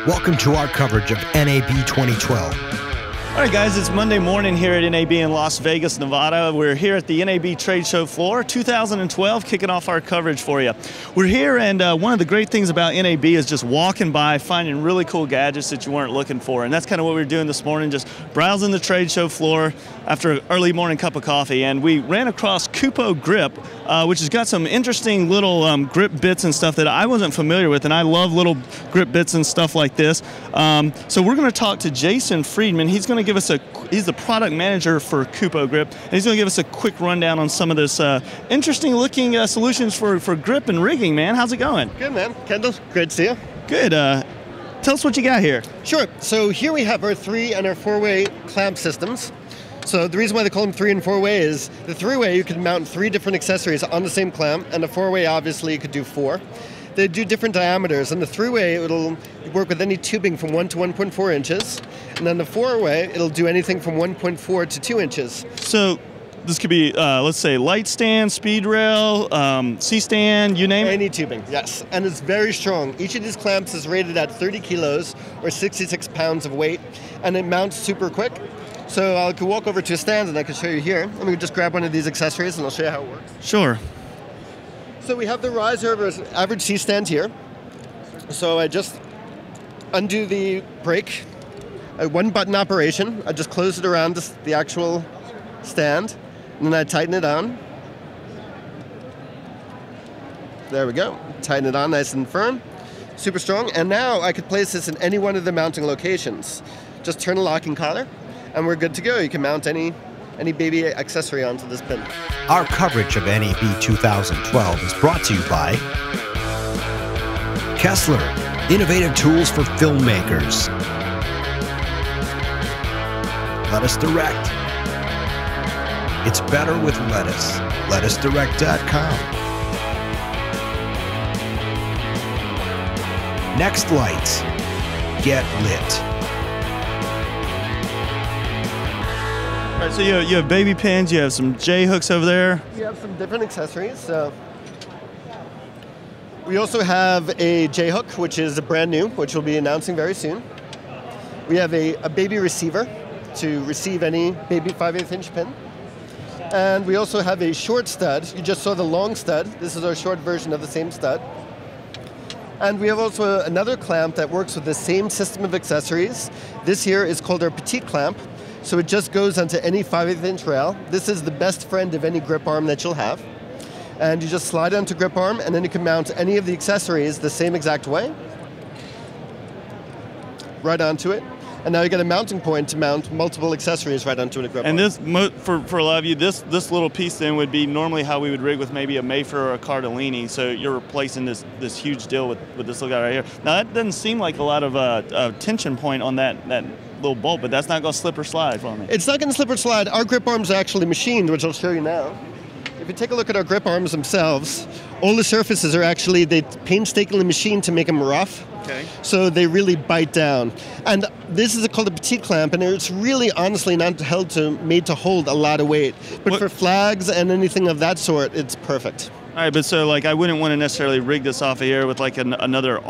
Welcome to our coverage of NAB 2012. All right, guys, it's Monday morning here at NAB in Las Vegas, Nevada. We're here at the NAB trade show floor, 2012, kicking off our coverage for you. We're here, and one of the great things about NAB is just walking by, finding really cool gadgets that you weren't looking for. And that's kind of what we were doing this morning, just browsing the trade show floor after an early morning cup of coffee. And we ran across Kupo Grip, which has got some interesting little grip bits and stuff that I wasn't familiar with. And I love little grip bits and stuff like this. So we're going to talk to Jason Friedman. He's going to give us he's the product manager for Kupo Grip, and he's going to give us a quick rundown on some of this interesting looking solutions for grip and rigging, man. How's it going? Good, man. Kendall, great to see you. Good. Tell us what you got here. Sure. So here we have our 3- and our 4-way clamp systems. So the reason why they call them 3- and 4-way is the 3-way you can mount 3 different accessories on the same clamp, and the 4-way obviously you could do 4. They do different diameters, and the 3-way it'll work with any tubing from 1 to 1.4 inches, and then the 4-way it'll do anything from 1.4 to 2 inches. So this could be, let's say, light stand, speed rail, C-stand, you name it? Any tubing, yes. And it's very strong. Each of these clamps is rated at 30 kilos or 66 pounds of weight, and it mounts super quick. So I could walk over to a stand and I can show you here. Let me just grab one of these accessories and I'll show you how it works. Sure. So we have the riser of an average C-stand here. So I just undo the brake, a one-button operation. I just close it around the actual stand, and then I tighten it on. There we go. Tighten it on nice and firm. Super strong. And now I could place this in any one of the mounting locations. Just turn the locking collar, and we're good to go. You can mount any baby accessory onto this pin. Our coverage of NAB 2012 is brought to you by Kessler, innovative tools for filmmakers. Lettuce Direct. It's better with lettuce. LettuceDirect.com. Next Lights. Get lit. All right, so you have baby pins, you have some J-hooks over there. We have some different accessories. We also have a J-hook, which is brand new, which we'll be announcing very soon. We have a baby receiver to receive any baby 5/8 inch pin. And we also have a short stud. You just saw the long stud. This is our short version of the same stud. And we have also another clamp that works with the same system of accessories. This here is called our petite clamp. So it just goes onto any 5/8 inch rail. This is the best friend of any grip arm that you'll have. And you just slide onto grip arm, and then you can mount any of the accessories the same exact way. Right onto it. And now you get a mounting point to mount multiple accessories right onto a grip arm. And this, for a lot of you, this little piece then would be normally how we would rig with maybe a Mayfair or a Cardellini. So you're replacing this huge deal with this little guy right here. Now that doesn't seem like a lot of tension point on that little bolt, but that's not going to slip or slide for me. It's not going to slip or slide. Our grip arms are actually machined, which I'll show you now. If you take a look at our grip arms themselves, all the surfaces are actually, they painstakingly machined to make them rough. Okay. So they really bite down. And this is called a petite clamp, and it's really honestly not made to hold a lot of weight. But for flags and anything of that sort, it's perfect. All right, but so like I wouldn't want to necessarily rig this off of here with like another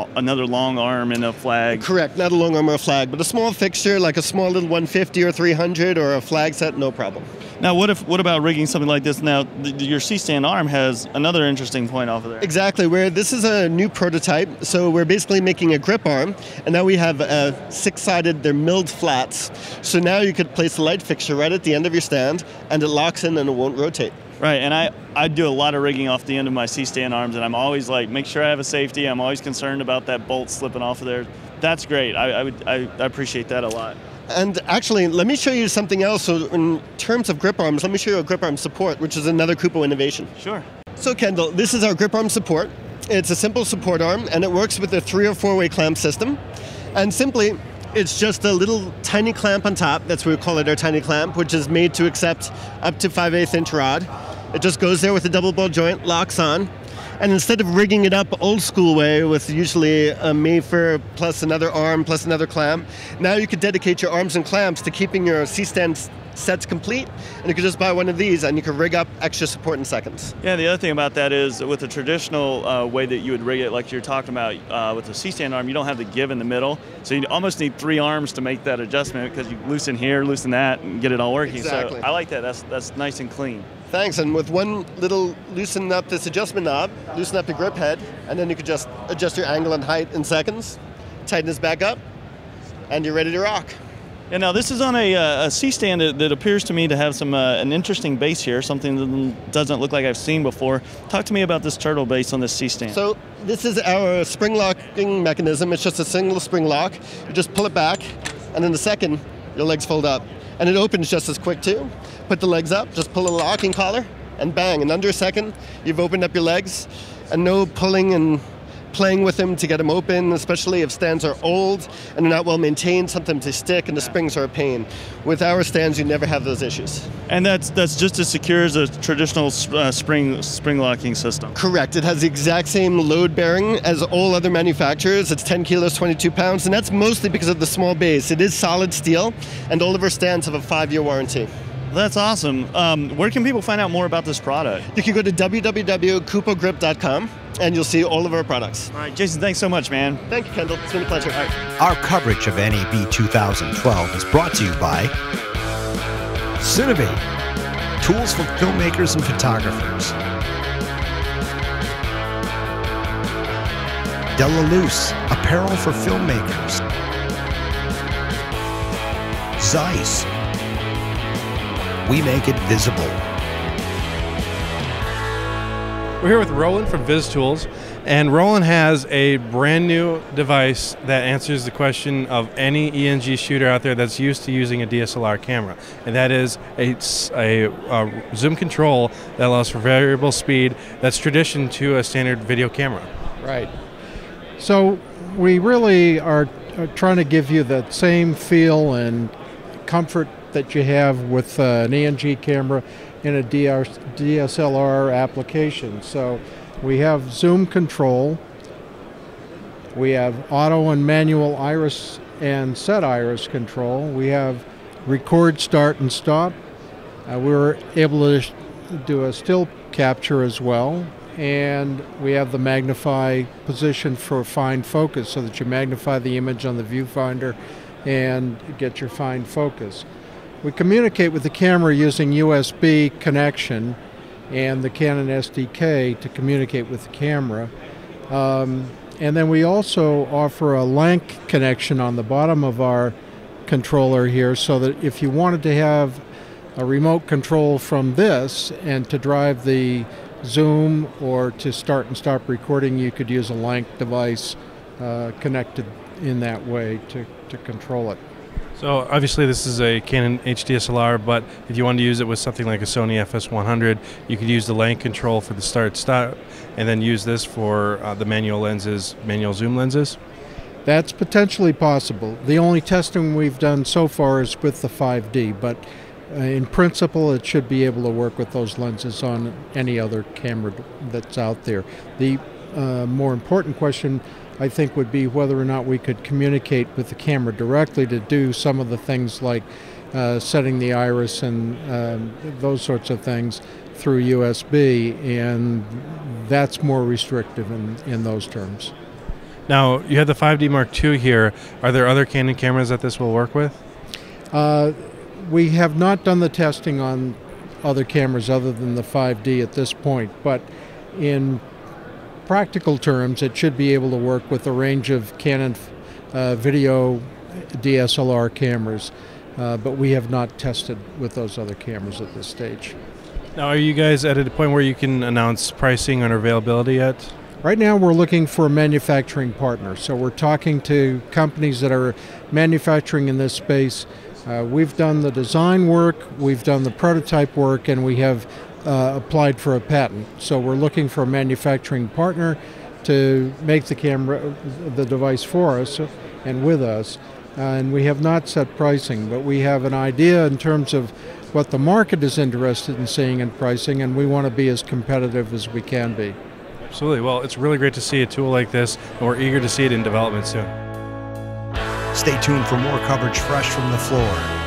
long arm and a flag. Correct, not a long arm or a flag, but a small fixture like a small little 150 or 300 or a flag set, no problem. Now, what about rigging something like this? Now, your C-stand arm has another interesting point off of there. Exactly. This is a new prototype, so we're basically making a grip arm, and now we have 6-sided, they're milled flats. So now you could place a light fixture right at the end of your stand, and it locks in and it won't rotate. Right, and I do a lot of rigging off the end of my C-stand arms, and I'm always like, make sure I have a safety. I'm always concerned about that bolt slipping off of there. That's great. I appreciate that a lot. And actually, let me show you something else. So in terms of grip arms, let me show you a grip arm support, which is another Kupo innovation. Sure. So Kendall, this is our grip arm support. It's a simple support arm, and it works with a 3- or 4-way clamp system. And simply, it's just a little tiny clamp on top. That's what we call it, our tiny clamp, which is made to accept up to 5/8 inch rod. It just goes there with a double ball joint, locks on. And instead of rigging it up old school way with usually a Mayfair plus another arm plus another clamp, now you could dedicate your arms and clamps to keeping your C-stand sets complete, and you could just buy one of these and you can rig up extra support in seconds. Yeah, the other thing about that is with the traditional way that you would rig it, like you're talking about with the C-stand arm, you don't have the give in the middle, so you almost need 3 arms to make that adjustment because you loosen here, loosen that, and get it all working. Exactly. So I like that. That's nice and clean. Thanks, and with one little loosen up this adjustment knob, loosen up your grip head, and then you could just adjust your angle and height in seconds, tighten this back up, and you're ready to rock. Yeah, now this is on a C-stand that appears to me to have some an interesting base here, something that doesn't look like I've seen before. Talk to me about this turtle base on this C-stand. So this is our spring locking mechanism. It's just a single spring lock. You just pull it back, and in a second, your legs fold up. And it opens just as quick too. Put the legs up, just pull a locking collar, and bang, in under a second, you've opened up your legs, and no pulling and playing with them to get them open, especially if stands are old and they're not well maintained, sometimes they stick and the springs are a pain. With our stands, you never have those issues. And that's just as secure as a traditional spring locking system. Correct. It has the exact same load bearing as all other manufacturers. It's 10 kilos, 22 pounds, and that's mostly because of the small base. It is solid steel, and all of our stands have a 5-year warranty. That's awesome. Where can people find out more about this product? You can go to www.kupogrip.com and you'll see all of our products. All right, Jason, thanks so much, man. Thank you, Kendall. It's been a pleasure. All right. Our coverage of NAB 2012 is brought to you by Cinevac, tools for filmmakers and photographers. Delaluz, apparel for filmmakers. Zeiss, we make it visible. We're here with Roland from VizTools, and Roland has a brand new device that answers the question of any ENG shooter out there that's used to using a DSLR camera, and that is a zoom control that allows for variable speed that's tradition to a standard video camera. Right. So we really are trying to give you that same feel and comfort that you have with an ENG camera in a DSLR application. So we have zoom control, we have auto and manual iris and set iris control, we have record, start, and stop. We were able to do a still capture as well, and we have the magnify position for fine focus so that you magnify the image on the viewfinder and get your fine focus. We communicate with the camera using USB connection and the Canon SDK to communicate with the camera. And then we also offer a LANC connection on the bottom of our controller here so that if you wanted to have a remote control from this and to drive the zoom or to start and stop recording, you could use a LANC device connected in that way to control it. So obviously this is a Canon HDSLR, but if you wanted to use it with something like a Sony FS100, you could use the LANC control for the start-stop, and then use this for the manual lenses, manual zoom lenses? That's potentially possible. The only testing we've done so far is with the 5D, but in principle it should be able to work with those lenses on any other camera that's out there. The more important question I think would be whether or not we could communicate with the camera directly to do some of the things like setting the iris and those sorts of things through USB, and that's more restrictive in those terms. Now, you have the 5D Mark II here. Are there other Canon cameras that this will work with? We have not done the testing on other cameras other than the 5D at this point, but in practical terms, it should be able to work with a range of Canon video DSLR cameras, but we have not tested with those other cameras at this stage. Now, are you guys at a point where you can announce pricing and availability yet? Right now we're looking for a manufacturing partner, so we're talking to companies that are manufacturing in this space. We've done the design work, we've done the prototype work, and we have applied for a patent. So we're looking for a manufacturing partner to make the device for us and with us. And we have not set pricing, but we have an idea in terms of what the market is interested in seeing in pricing, and we want to be as competitive as we can be. Absolutely. Well, it's really great to see a tool like this, and we're eager to see it in development soon. Stay tuned for more coverage fresh from the floor.